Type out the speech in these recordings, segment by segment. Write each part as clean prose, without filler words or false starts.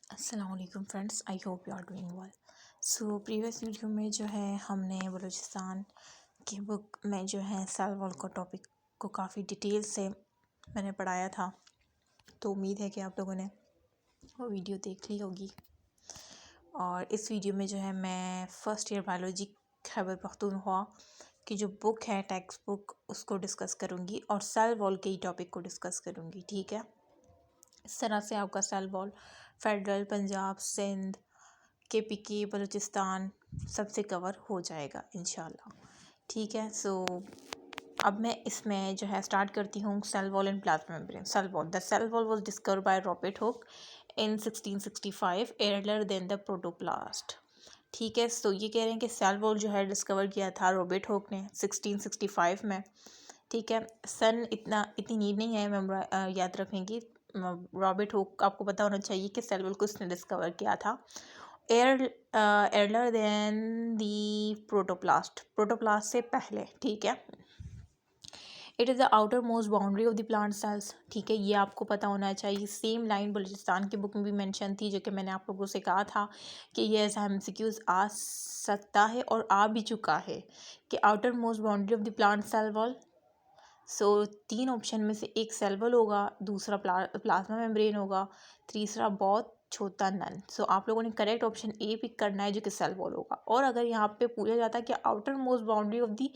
अस्सलाम वालेकुम friends, I hope you are doing well. So previous video में जो है हमने बलूचिस्तान की बुक में जो है सेल वॉल का टॉपिक को काफ़ी डिटेल से मैंने पढ़ाया था। तो उम्मीद है कि आप लोगों ने वो वीडियो देख ली होगी। और इस वीडियो में जो है मैं first year biology Khyber Pakhtunkhwa की जो बुक है टेक्स्ट बुक उसको डिस्कस करूँगी और सेल वॉल के ही टॉपिक को डिस्कस करूँगी। ठीक है, इस तरह से आपका cell wall federal, Punjab, Sindh, KPK, Balochistan सबसे कवर हो जाएगा इंशाल्लाह। ठीक है, सो अब मैं इसमें जो है स्टार्ट करती हूँ cell wall and plasma membrane. Cell wall, the cell wall was discovered by Robert Hooke in 1665 earlier than the protoplast। ठीक है, तो ये कह रहे हैं कि सेल वॉल जो है डिस्कवर किया था रॉबर्ट हुक ने 1665 में। ठीक है, सन इतनी नीड नहीं है याद रखने की। रॉबर्ट हुक आपको पता होना चाहिए कि सेल वॉल को उसने डिस्कवर किया था एर्लर देन दी प्रोटोप्लास्ट से पहले। ठीक है, it is the outer most boundary of the plant cells. ठीक है, ये आपको पता होना चाहिए। सेम लाइन बलूचिस्तान की बुक में भी मेंशन थी, जो कि मैंने आप लोगों से कहा था कि ये ऐसा MCQs आ सकता है और आ भी चुका है कि outermost boundary of the plant cell wall. So 3 option में से एक सेल वॉल होगा, दूसरा प्लाज्मा मेम्ब्रेन होगा, तीसरा बहुत छोटा नन। सो आप लोगों ने करेक्ट ऑप्शन ए पिक करना है जो कि सेल वॉल होगा। और अगर यहाँ पे पूछा जाता है कि outermost boundary of the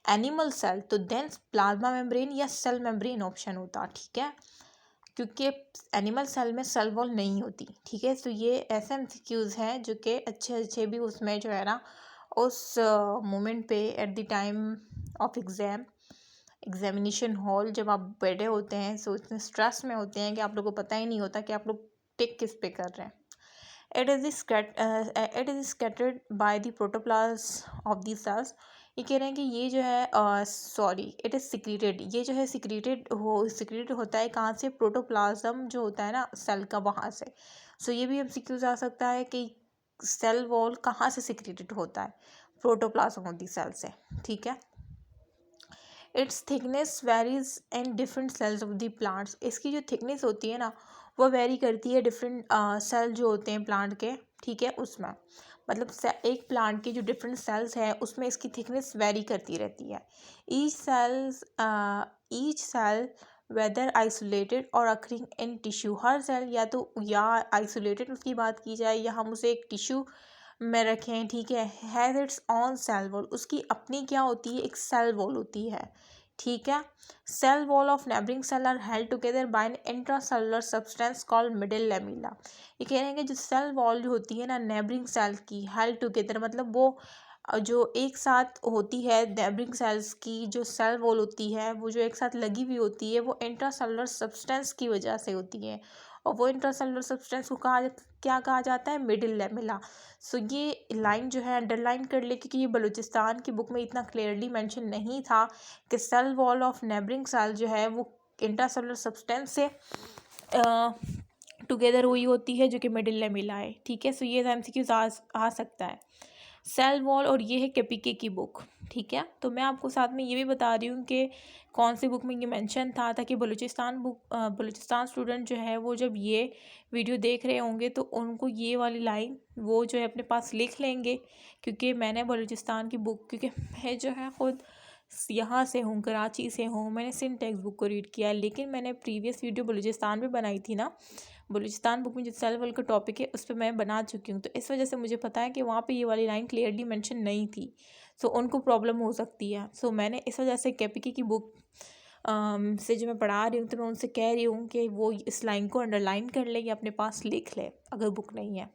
animal cell, तो देन प्लाज्मा मेम्ब्रेन या सेल मेम्ब्रेन ऑप्शन होता। ठीक है, क्योंकि एनिमल सेल में सेल वॉल नहीं होती। ठीक है, तो ये ऐसे MCQs हैं जो कि अच्छे भी उसमें जो है ना उस मोमेंट पे at the time of examination hall जब आप बैठे होते हैं, सो इतने स्ट्रेस में होते हैं कि आप लोगों को पता ही नहीं होता कि आप लोग टिक किस पे कर रहे हैं। It is scattered by the protoplast of the cells. ये कह रहे हैं कि ये जो है सॉरी इट इज़ सिक्रीटेड, ये जो है सिक्रीटेड होता है कहाँ से? प्रोटोप्लाज्म जो होता है ना सेल का, वहाँ से। सो ये भी MCQs आ सकता है कि सेल वॉल कहाँ से सिक्रीटेड होता है? प्रोटोप्लाज्म ऑफ द सेल से। ठीक है, it's thickness varies in different cells of the plants. इसकी जो थिकनेस होती है ना वो वेरी करती है डिफरेंट सेल जो होते हैं प्लांट के। ठीक है, उसमें मतलब एक प्लांट के जो डिफरेंट सेल्स हैं उसमें इसकी थिकनेस वेरी करती रहती है। ईच सेल वेदर आइसोलेटेड और अकरिंग इन टिश्यू, हर सेल या आइसोलेटेड उसकी बात की जाए या हम उसे एक टिश्यू में रखें। ठीक है, has its on sale wall, उसकी अपनी क्या होती है? एक सेल वॉल होती है। ठीक है, cell wall of neighbouring cell are held together by an intracellular substance called middle lamella. ये कह रहे हैं कि जो सेल वॉल जो होती है ना नेबरिंग सेल की, हेल्ड टुगेदर मतलब वो जो एक साथ होती है नेबरिंग सेल्स की जो सेल वॉल होती है वो जो एक साथ लगी हुई होती है वो इंट्रासेलुलर सब्सटेंस की वजह से होती है। और वो इंट्रासेलुलर सब्सटेंस को क्या कहा जाता है? Middle lamella. सो ये लाइन जो है अंडरलाइन कर ले, क्योंकि ये बलूचिस्तान की बुक में इतना क्लियरली मेंशन नहीं था कि cell wall of neighbouring cell जो है वो इंट्रासेलुलर सब्सटेंस से टुगेदर हुई होती है जो कि मिडिल लेमिला है। ठीक है, सो ये MCQs आ सकता है सेल वॉल। और ये है KPK की बुक। ठीक है, तो मैं आपको साथ में ये भी बता रही हूँ कि कौन सी बुक में ये मेंशन था, ताकि बलूचिस्तान स्टूडेंट जो है वो जब ये वीडियो देख रहे होंगे तो उनको ये वाली लाइन वो जो है अपने पास लिख लेंगे। क्योंकि मैंने बलूचिस्तान की बुक, क्योंकि मैं जो है ख़ुद यहाँ से हूँ, कराची से हूँ, मैंने सिंध टेक्स्ट बुक को रीड किया है, लेकिन मैंने प्रीवियस वीडियो बलूचिस्तान में बनाई थी ना, बलूचिस्तान बुक में जो सेल वॉल का टॉपिक है उस पर मैं बना चुकी हूँ। तो इस वजह से मुझे पता है कि वहाँ पे ये वाली लाइन क्लियरली मेंशन नहीं थी। सो उनको प्रॉब्लम हो सकती है। सो मैंने इस वजह से KPK की बुक से जो मैं पढ़ा रही हूँ तो मैं उनसे कह रही हूँ कि वो इस लाइन को अंडरलाइन कर ले या अपने पास लिख ले अगर बुक नहीं है।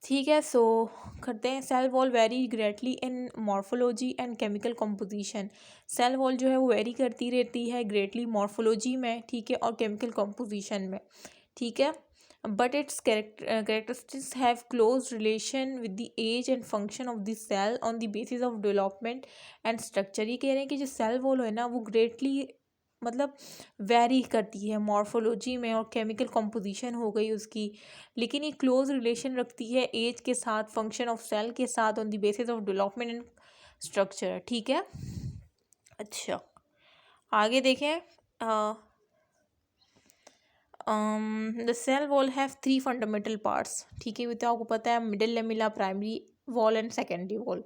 ठीक है, सो करते हैं। Cell wall vary greatly in morphology and chemical composition. Cell wall जो है वो वेरी करती रहती है ग्रेटली मॉर्फोलॉजी में, ठीक है, और केमिकल कंपोजिशन में। ठीक है, but it's characteristics have close relation with the age and function of the cell on the basis of development and structure। ये कह रहे हैं कि जो सेल वॉल है ना वो ग्रेटली मतलब वेरी करती है मॉर्फोलॉजी में और केमिकल कंपोजिशन हो गई उसकी, लेकिन ये क्लोज रिलेशन रखती है एज के साथ, फंक्शन ऑफ सेल के साथ, on the basis of development and structure. ठीक है, अच्छा आगे देखें। The cell wall have 3 fundamental parts, ठीक है, ये तो आपको पता है, middle lamella, primary wall and secondary wall.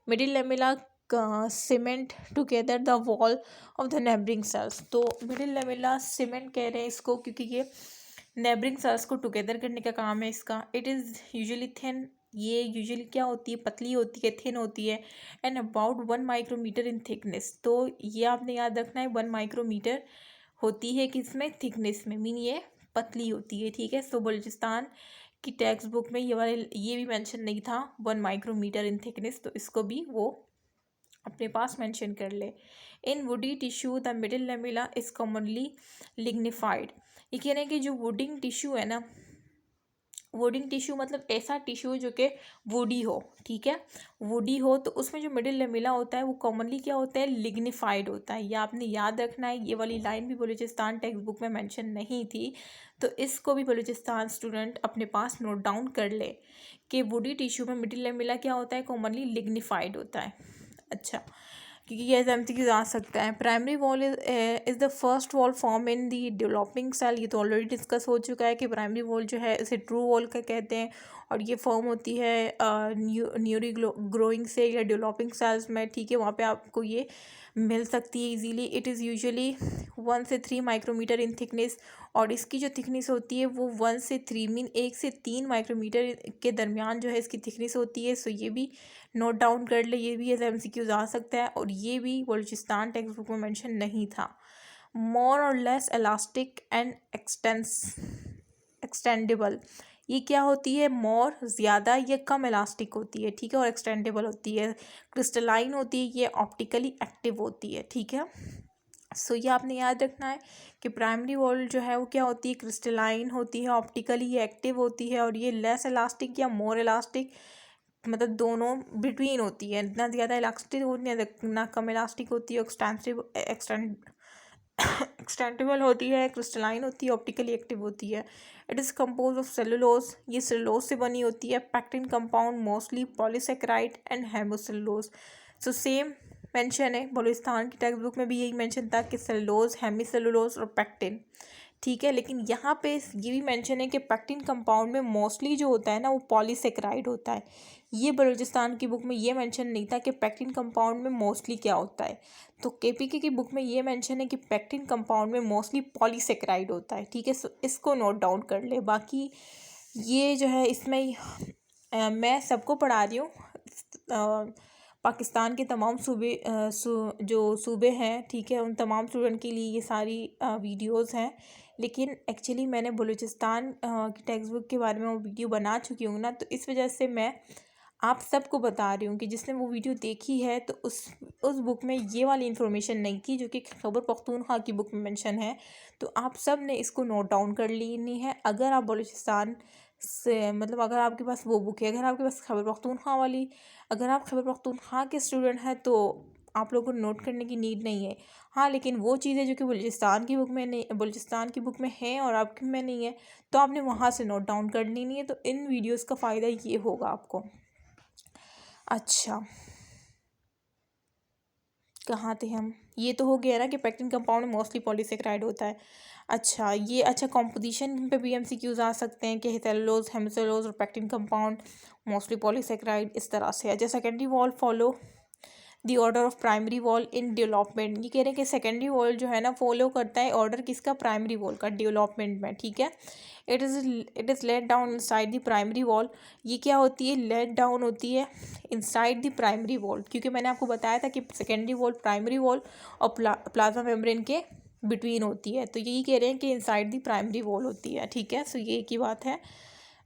Middle lamella cement together the wall of the neighbouring cells. तो मिडिल लेमिला सीमेंट कह रहे हैं इसको क्योंकि ये नेबरिंग सेल्स को टुगेदर करने का काम है इसका। इट इज़ यूजुअली थिन, ये यूजुअली क्या होती है, पतली होती है, थिन होती है, and about 1 micrometre in thickness. तो ये आपने याद रखना है, 1 माइक्रोमीटर होती है किसमें, थिकनेस में, मीन ये पतली होती है, ठीक है। सो बलूचिस्तान की टेक्स्ट बुक में ये भी मेंशन नहीं था 1 माइक्रोमीटर इन थिकनेस, तो इसको भी वो अपने पास मेंशन कर ले। In woody tissue the middle lamella is commonly lignified. ये कह रहे हैं कि जो वुडिंग टिश्यू है ना, वुडिंग टिश्यू मतलब ऐसा टिश्यू जो कि वुडी हो, ठीक है, वुडी हो, तो उसमें जो मिडिल लेमिला होता है वो कॉमनली क्या होता है, लिग्निफाइड होता है। ये आपने याद रखना है। ये वाली लाइन भी बलूचिस्तान टेक्स्ट बुक में मेंशन नहीं थी, तो इसको भी बलूचिस्तान स्टूडेंट अपने पास नोट डाउन कर ले कि वुडी टिश्यू में मिडिल लेमिला क्या होता है, कॉमनली लिग्निफाइड होता है। अच्छा, क्योंकि ये एमसीक्यू आ सकता है। Primary wall is the first wall form in the developing cell. ये तो ऑलरेडी डिस्कस हो चुका है कि प्राइमरी वॉल जो है इसे ट्रू वॉल का कहते हैं, और ये फॉर्म होती है न्यूरी ग्रोइंग से या डेवलपिंग सेल्स में, ठीक है, वहाँ पे आपको ये मिल सकती है इजीली। इट इज़ यूजुअली 1 से 3 माइक्रोमीटर इन थिकनेस, और इसकी जो थिकनेस होती है वो 1 से 3 मीन 1 से 3 माइक्रोमीटर के दरमियान जो है इसकी थिकनेस होती है। सो ये भी नोट डाउन कर ले, ये भी एज एमसीक्यूज आ सकता है, और ये भी बलूचिस्तान टेक्स्ट बुक में मेंशन नहीं था। मोर और लेस इलास्टिक एंड एक्सटेंडेबल। ये क्या होती है, मोर ज़्यादा या कम इलास्टिक होती है, ठीक है, और एक्सटेंडेबल होती है, क्रिस्टलाइन होती है, ये ऑप्टिकली एक्टिव होती है, ठीक है। सो ये आपने याद रखना है कि प्राइमरी वॉल जो है वो क्या होती है, क्रिस्टलाइन होती है, ऑप्टिकली ये एक्टिव होती है, और ये लेस इलास्टिक या मोर इलास्टिक मतलब दोनों बिटवीन होती है, ना ज़्यादा इलास्टिक होती है ना कम इलास्टिक होती है, एक्सटेंडेबल होती है, क्रिस्टलाइन होती है, ऑप्टिकली एक्टिव होती है। It is compose of cellulose, ये सेलुलोज से बनी होती है। Pectin compound mostly polysaccharide and hemicellulose. So same mention है, बलूचिस्तान की टेक्स्ट बुक में भी यही मेंशन था कि सेलुलोज, हेमीसेलुलोज और पैक्टिन, ठीक है। लेकिन यहाँ पे ये भी मेंशन है कि पैक्टिन कंपाउंड में मोस्टली जो होता है ना वो पॉलीसेकेराइड होता है। ये बलूचिस्तान की बुक में ये मेंशन नहीं था कि पैक्टिन कंपाउंड में मोस्टली क्या होता है। तो केपीके की बुक में ये मेंशन है कि पैक्टिन कंपाउंड में मोस्टली पॉलीसेकेराइड होता है, ठीक है। सो इसको नोट डाउन कर ले। बाकी ये जो है इसमें मैं सबको पढ़ा रही हूँ, पाकिस्तान के तमाम सूबे जो सूबे हैं, ठीक है, उन तमाम स्टूडेंट के लिए ये सारी वीडियोस हैं। लेकिन एक्चुअली मैंने बलूचिस्तान की टेक्स्ट बुक के बारे में वो वीडियो बना चुकी हूँ ना, तो इस वजह से मैं आप सबको बता रही हूँ कि जिसने वो वीडियो देखी है तो उस बुक में ये वाली इन्फॉर्मेशन नहीं थी जो कि खैबर पख्तूनख्वा की बुक में मेंशन है। तो आप सब ने इसको नोट डाउन कर लेनी है। अगर आप बलूचिस्तान से मतलब अगर आपके पास वो बुक है, अगर आपके पास खैबर पख्तूनख्वा वाली, अगर आप खैबर पख्तूनख्वा के स्टूडेंट हैं तो आप लोगों को नोट करने की नीड नहीं है। हाँ, लेकिन वो चीज़ें जो कि बलूचिस्तान की बुक में नहीं, बलूचिस्तान की बुक में है और आपकी में नहीं है, तो आपने वहाँ से नोट डाउन कर लेनी है। तो इन वीडियोस का फ़ायदा ये होगा आपको। अच्छा, कहाँ थे हम, ये तो हो गया ना कि पैक्टिन कंपाउंड मोस्टली पॉलीसेकेराइड होता है। अच्छा, ये अच्छा कॉम्पोजिशन पे भी एमसीक्यूज आ सकते हैं कि सेलुलोज, हेमिसेलुलोज और पैक्टिन कंपाउंड मोस्टली पॉलीसेकेराइड, इस तरह से। अच्छा, secondary wall follow the order of primary wall in development. ये कह रहे हैं कि सेकेंडरी वॉल जो है ना फॉलो करता है ऑर्डर किसका, प्राइमरी वॉल का, डेवलपमेंट में, ठीक है। It is laid down inside the primary wall. ये क्या होती है, लेट डाउन होती है इनसाइड द प्राइमरी वॉल, क्योंकि मैंने आपको बताया था कि सेकेंडरी वॉल प्राइमरी वॉल और प्लाज्मा मेम्ब्रेन के बिटवीन होती है। तो यही कह रहे हैं कि इनसाइड द प्राइमरी वॉल होती है, ठीक है। सो ये की बात है।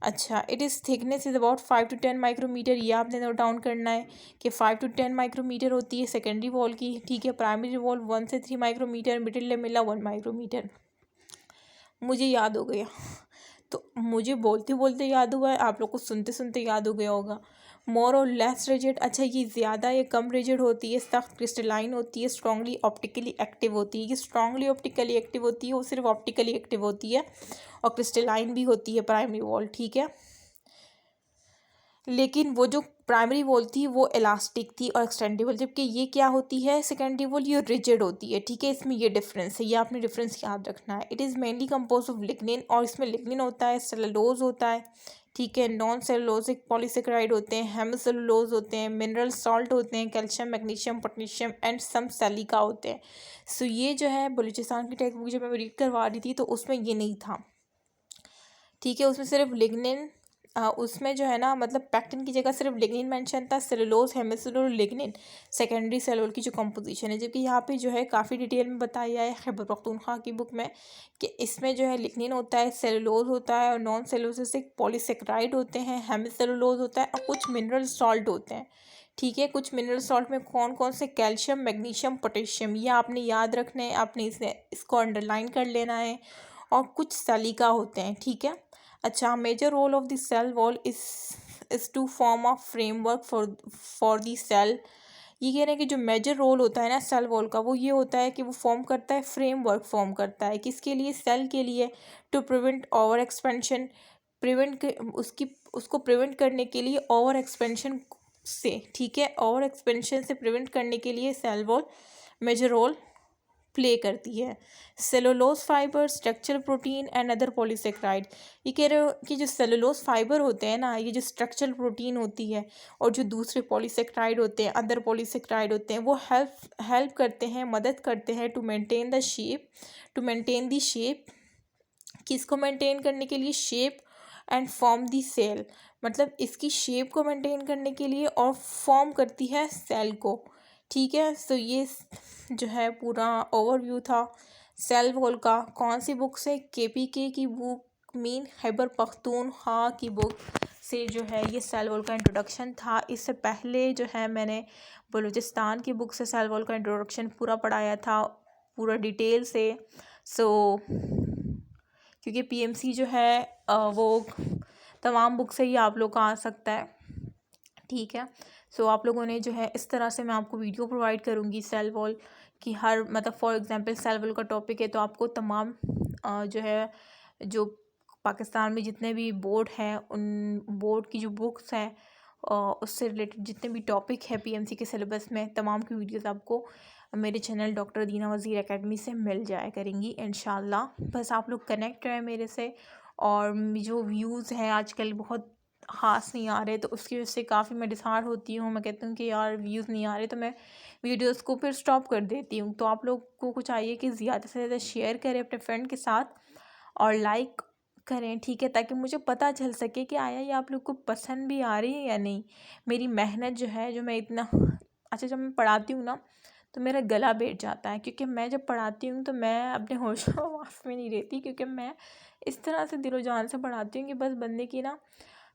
अच्छा, it is thickness is about 5 to 10 micrometre. ये आपने नोट डाउन करना है कि 5 to 10 माइक्रोमीटर होती है सेकेंडरी वॉल की, ठीक है। प्राइमरी वॉल 1 से 3 माइक्रोमीटर, मिडिल लेमिला 1 माइक्रोमीटर। मुझे याद हो गया, तो मुझे बोलते बोलते याद हुआ है, आप लोग को सुनते सुनते याद हो गया होगा। मोर और लेस रिजिड। अच्छा, ये ज़्यादा या कम रिजिड होती है, सख्त क्रिस्टलाइन होती है, स्ट्रांगली ऑप्टिकली एक्टिव होती है। ये स्ट्रांगली ऑप्टिकली एक्टिव होती है, वो सिर्फ ऑप्टिकली एक्टिव होती है, और क्रिस्टलाइन भी होती है प्राइमरी वॉल, ठीक है। लेकिन वो जो प्राइमरी वॉल थी वो इलास्टिक थी और एक्सटेंडेबल, जबकि ये क्या होती है सेकेंडरी वॉल, ये रिजिड होती है। ठीक है, इसमें ये डिफरेंस है, ये आपने डिफरेंस याद रखना है। It is mainly compose of lignin, और इसमें लिग्निन होता है, सेलुलोज होता है, ठीक है, नॉन सेलुलोजिक पॉलीसेकेराइड होते हैं, हेमिसेलुलोज होते हैं, मिनरल सॉल्ट होते हैं, calcium magnesium potassium and some silica होते हैं। सो ये जो है बलूचिस्तान की टेक्स्ट बुक जब मैं रीड करवा रही थी तो उसमें ये नहीं था। ठीक है, उसमें सिर्फ लिग्निन, उसमें जो है ना मतलब पैक्टिन की जगह सिर्फ लिग्निन मेंशन था, cellulose hemicellulose lignin secondary cellulose की जो कंपोजिशन है। जबकि यहाँ पे जो है काफ़ी डिटेल में बताया है खैबर पख्तूनख्वा की बुक में कि इसमें जो है लिग्निन होता है, सेलुलोज होता है और नॉन सेलुलोसिक पॉलीसेकेराइड होते हैं, हेमिसेलुलोज होता है और कुछ मिनरल सॉल्ट होते हैं। ठीक है, कुछ मिनरल सॉल्ट में कौन कौन से, कैल्शियम मैग्नीशियम पोटेशियम, ये आपने याद रखना है, आपने इसको अंडरलाइन कर लेना है, और कुछ सलीका होते हैं। ठीक है, अच्छा, major role of the cell wall is to form a framework for the cell. ये कह रहे हैं कि जो मेजर रोल होता है ना सेल वॉल का, वो ये होता है कि वो फॉर्म करता है, फ्रेमवर्क फॉर्म करता है, किसके लिए, सेल के लिए, टू प्रिवेंट ओवर एक्सपेंशन, उसको प्रिवेंट करने के लिए ओवर एक्सपेंशन से। ठीक है, ओवर एक्सपेंशन से प्रिवेंट करने के लिए cell wall major role play करती है। Cellulose fibre, structural protein and other polysaccharide. ये कह रहे हो कि जो सेलुलोज फाइबर होते हैं ना, ये जो स्ट्रक्चरल प्रोटीन होती है और जो दूसरे पॉलीसेकेराइड होते हैं, अदर पॉलीसेकेराइड होते हैं, वो हेल्प करते हैं, मदद करते हैं to maintain the shape, to maintain the shape, किसको मेंटेन करने के लिए, shape and form the cell, मतलब इसकी शेप को मेंटेन करने के लिए, और फॉर्म करती है सेल को। ठीक है, सो ये जो है पूरा ओवरव्यू था सेल वॉल का। कौन सी बुक से, केपीके की बुक, मीन खैबर पख्तूनख्वा की बुक से जो है ये सेल वॉल का इंट्रोडक्शन था। इससे पहले जो है मैंने बलूचिस्तान की बुक से सेल वॉल का इंट्रोडक्शन पूरा पढ़ाया था, पूरा डिटेल से। सो क्योंकि पीएमसी जो है वो तमाम बुक से ही आप लोग का आ सकता है। ठीक है, सो आप लोगों ने जो है इस तरह से मैं आपको वीडियो प्रोवाइड करूँगी सेल वॉल की, हर मतलब फॉर एग्जांपल सेल वॉल का टॉपिक है तो आपको तमाम जो है जो पाकिस्तान में जितने भी बोर्ड हैं उन बोर्ड की जो बुक्स हैं उससे रिलेटेड जितने भी टॉपिक है पीएमसी के सिलेबस में, तमाम की वीडियोस आपको मेरे चैनल डॉक्टर दीना वज़ीर एकेडमी से मिल जाया करेंगी इंशाल्लाह। बस आप लोग कनेक्ट रहें मेरे से, और जो व्यूज़ हैं आजकल बहुत ख़ास नहीं आ रहे तो उसकी वजह से काफ़ी मैं डिसहार्ट होती हूँ। मैं कहती हूँ कि यार व्यूज़ नहीं आ रहे तो मैं वीडियोस को फिर स्टॉप कर देती हूँ। तो आप लोग को चाहिए कि ज़्यादा से ज़्यादा शेयर करें अपने फ्रेंड के साथ और लाइक करें। ठीक है, ताकि मुझे पता चल सके कि आया ये आप लोग को पसंद भी आ रही है या नहीं, मेरी मेहनत जो है, जो मैं इतना अच्छा जब मैं पढ़ाती हूँ ना तो मेरा गला बैठ जाता है, क्योंकि मैं जब पढ़ाती हूँ तो मैं अपने होश में नहीं रहती, क्योंकि मैं इस तरह से दिलो जान से पढ़ाती हूँ कि बस बंदे की ना,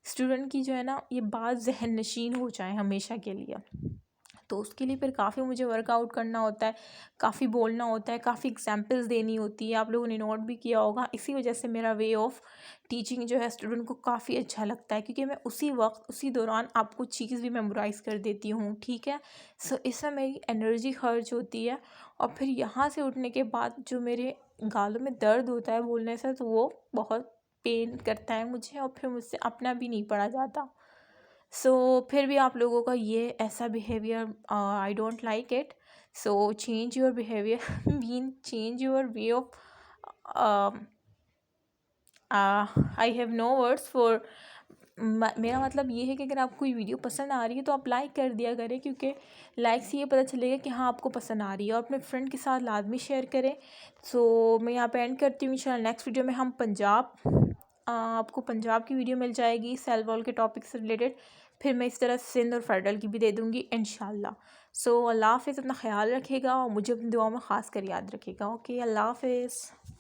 स्टूडेंट की जो है ना ये बात जहन नशीन हो जाए हमेशा के लिए। तो उसके लिए फिर काफ़ी मुझे वर्कआउट करना होता है, काफ़ी बोलना होता है, काफ़ी एग्जांपल्स देनी होती है। आप लोगों ने नोट भी किया होगा, इसी वजह से मेरा वे ऑफ टीचिंग जो है स्टूडेंट को काफ़ी अच्छा लगता है, क्योंकि मैं उसी वक्त उसी दौरान आपको चीज़ भी मेमोराइज़ कर देती हूँ। ठीक है, सो इसमें मेरी एनर्जी खर्च होती है, और फिर यहाँ से उठने के बाद जो मेरे गालों में दर्द होता है बोलने से, तो वो बहुत पेन करता है मुझे, और फिर मुझसे अपना भी नहीं पढ़ा जाता। सो फिर भी आप लोगों का ये ऐसा behaviour I don't like it. So change your behaviour mean change your way of, I have no words for. मेरा मतलब ये है कि अगर आपको ये वीडियो पसंद आ रही है तो आप लाइक कर दिया करें, क्योंकि लाइक से ये पता चलेगा कि हाँ आपको पसंद आ रही है, और अपने फ्रेंड के साथ लाजमी शेयर करें। सो मैं यहाँ पे एंड करती हूँ। इंशाल्लाह नेक्स्ट वीडियो में हम पंजाब, आपको पंजाब की वीडियो मिल जाएगी सेल वॉल के टॉपिक से रिलेटेड। फिर मैं इस तरह सिंध और फेडरल की भी दे दूँगी इंशाल्लाह। सो अल्लाह हाफ़िज़, अपना ख्याल रखिएगा और मुझे अपनी दुआ में ख़ास कर याद रखिएगा। ओके, अल्लाह हाफ़िज़।